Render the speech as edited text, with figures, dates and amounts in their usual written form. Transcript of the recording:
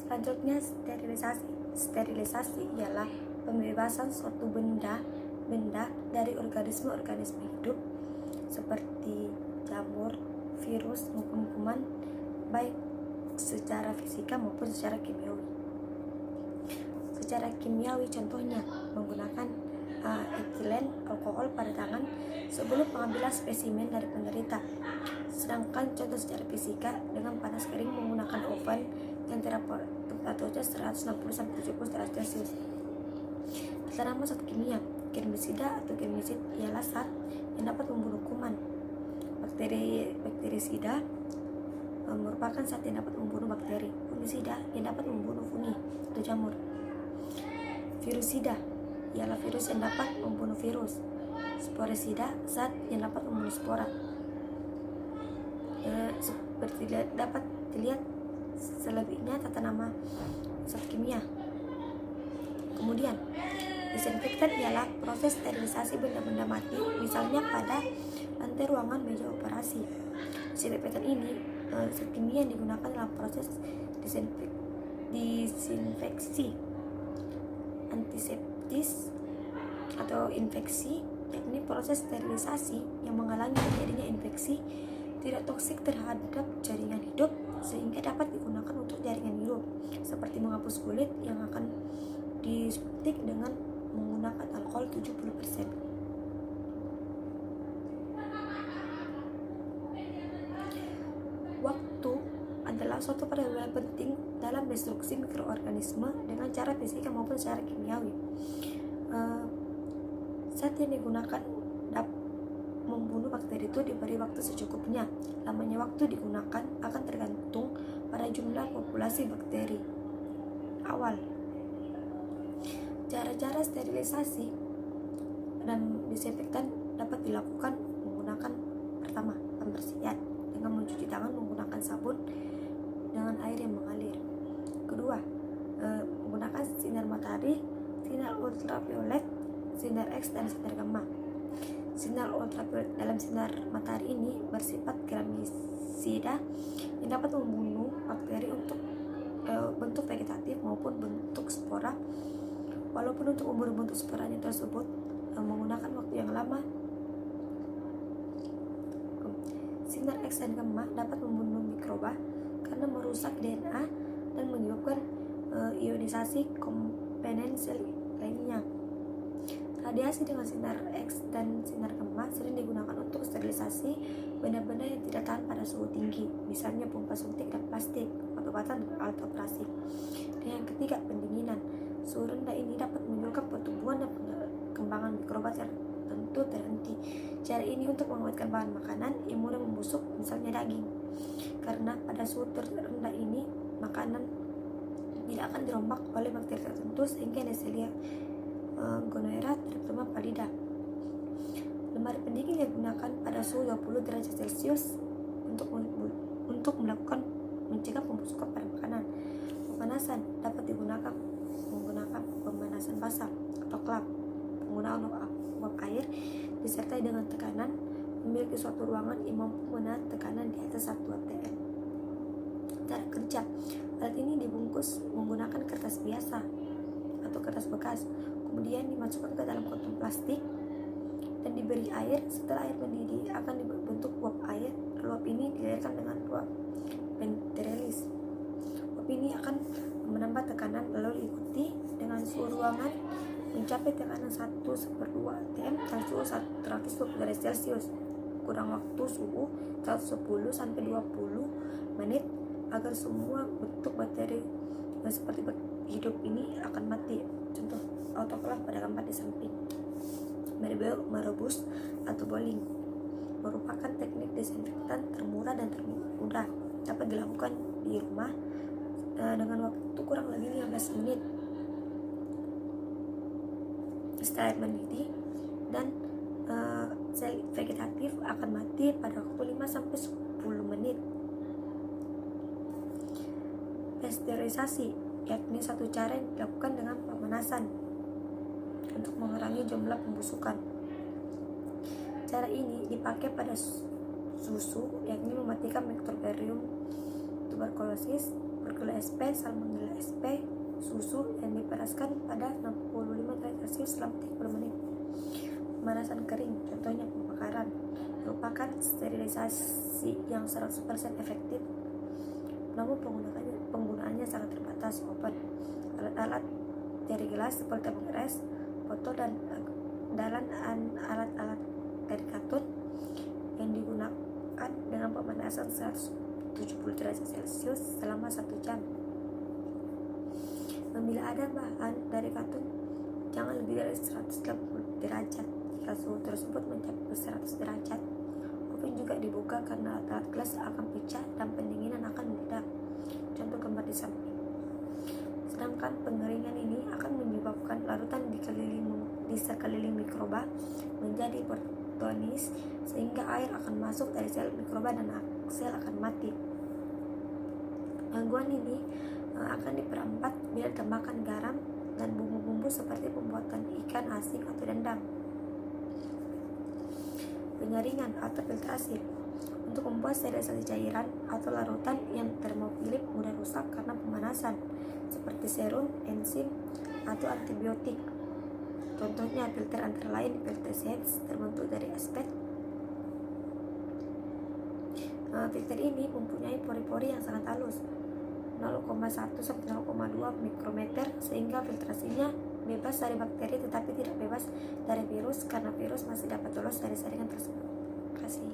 Selanjutnya sterilisasi. Sterilisasi ialah pembebasan suatu benda dari organisme-organisme hidup seperti jamur, virus maupun kuman, baik secara fisika maupun secara kimiawi. Secara kimiawi contohnya menggunakan etilen alkohol pada tangan sebelum pengambilan spesimen dari penderita. Sedangkan contoh secara fisika dengan panas kering menggunakan oven yang temperaturnya 160-70 derajat Celcius. Terdapat zat kimia. Germisida atau germisid ialah zat yang dapat membunuh kuman. Bakterisida merupakan zat yang dapat membunuh bakteri. Fungisida yang dapat membunuh fungi atau jamur. Virusida ialah virus yang dapat membunuh virus. Sporisida zat yang dapat membunuh spora. Seperti dapat dilihat selebihnya tata nama zat kimia. Kemudian disinfektan ialah proses sterilisasi benda-benda mati, misalnya pada lantai ruangan meja operasi. Disinfektan ini zat kimia yang digunakan dalam proses disinfeksi antiseptis atau infeksi, yakni proses sterilisasi yang menghalangi terjadinya infeksi tidak toksik terhadap jaringan hidup sehingga dapat digunakan untuk jaringan hidup, seperti menghapus kulit yang akan disuntik dengan menggunakan alkohol 70%. Waktu adalah suatu variabel penting dalam destruksi mikroorganisme dengan cara fisika maupun secara kimiawi. Zat yang digunakan membunuh bakteri itu diberi waktu secukupnya. Lamanya waktu digunakan akan tergantung pada jumlah populasi bakteri awal. Cara-cara sterilisasi dan disinfektan dapat dilakukan menggunakan pertama, pembersihan dengan mencuci tangan menggunakan sabun dengan air yang mengalir. Kedua, menggunakan sinar matahari, sinar ultraviolet, sinar X dan sinar gamma. Sinar ultraviolet dalam sinar matahari ini bersifat germisida yang dapat membunuh bakteri untuk bentuk vegetatif maupun bentuk spora. Walaupun untuk membunuh bentuk sporanya tersebut menggunakan waktu yang lama. Sinar X dan gamma dapat membunuh mikroba karena merusak DNA dan menyebabkan ionisasi komponen sel lainnya. Radiasi dengan sinar X dan sinar gamma sering digunakan untuk sterilisasi benda-benda yang tidak tahan pada suhu tinggi, misalnya pompa suntik dan plastik, obat-obatan dan alat operasi. Dan yang ketiga, pendinginan. Suhu rendah ini dapat menyebabkan pertumbuhan dan perkembangan mikroba tertentu terhenti. Cara ini untuk menguatkan bahan makanan yang mudah membusuk, misalnya daging. Karena pada suhu terendah ini, makanan tidak akan dirombak oleh bakteri tertentu sehingga Neisseria gonorrhea terutama pallida. Lemari pendingin yang digunakan pada suhu 20 derajat Celcius untuk melakukan mencegah pembusukan pada makanan. Pemanasan dapat digunakan menggunakan pemanasan basah atau klap. Penggunaan uap air disertai dengan tekanan memiliki suatu ruangan yang mampu menahan tekanan di atas 1 atm. Cara kerja, alat ini dibungkus menggunakan kertas biasa atau kertas bekas, kemudian dimasukkan ke dalam kantong plastik dan diberi air. Setelah air mendidih akan dibentuk uap air. Uap ini dilahirkan dengan uap ventrilis. Uap ini akan menambah tekanan lalu diikuti dengan suhu ruangan mencapai tekanan 1/2 atm dan suhu 120 derajat Celcius. Kurang waktu suhu 110 sampai 20 menit agar semua bentuk bakteri seperti hidup ini akan mati. Contoh autoklaf pada gambar di samping. Merebus atau boiling merupakan teknik desinfektan termurah dan termudah, dapat dilakukan di rumah dengan waktu kurang lebih 15 menit. Setelah air mendidih dan sel vegetatif akan mati pada waktu 5-10 menit. Pasteurisasi, yakni satu cara yang dilakukan dengan pemanasan untuk mengurangi jumlah pembusukan. Cara ini dipakai pada susu, yakni mematikan Mycobacterium tuberculosis, bergula SP, salmonella SP, susu yang dipanaskan pada 65 derajat Celcius selama 30 menit. Pemanasan kering, contohnya pembakaran, merupakan sterilisasi yang 100% efektif, namun penggunaannya sangat terbatas. Open alat-alat dari gelas seperti tabung es, botol, dan alat-alat dari kartun yang digunakan dengan pemanasan 170 derajat Celcius selama 1 jam. Bila ada bahan dari kartun, jangan lebih dari 180 derajat. Jika suhu tersebut mencapai 100 derajat, oven juga dibuka karena alat gelas akan pecah dan pendinginan akan meledak. Contoh gambar di samping. Sedangkan pengeringan ini akan menyebabkan larutan di sekeliling mikroba menjadi hipertonis, sehingga air akan masuk dari sel mikroba dan sel akan mati. Gangguan ini akan diperlambat bila ditambahkan garam dan bumbu-bumbu seperti pembuatan ikan asin atau dendang. Penyaringan atau filtrasi untuk membuat sterilisasi cairan atau larutan yang termofilip mudah rusak karena pemanasan, seperti serum, enzim, atau antibiotik. Contohnya filter antara lain filter Sieps terbentuk dari aspek. Filter ini mempunyai pori-pori yang sangat halus, 0,1 sampai 0,2 mikrometer, sehingga filtrasinya bebas dari bakteri tetapi tidak bebas dari virus, karena virus masih dapat lolos dari saringan tersebut. Terima kasih.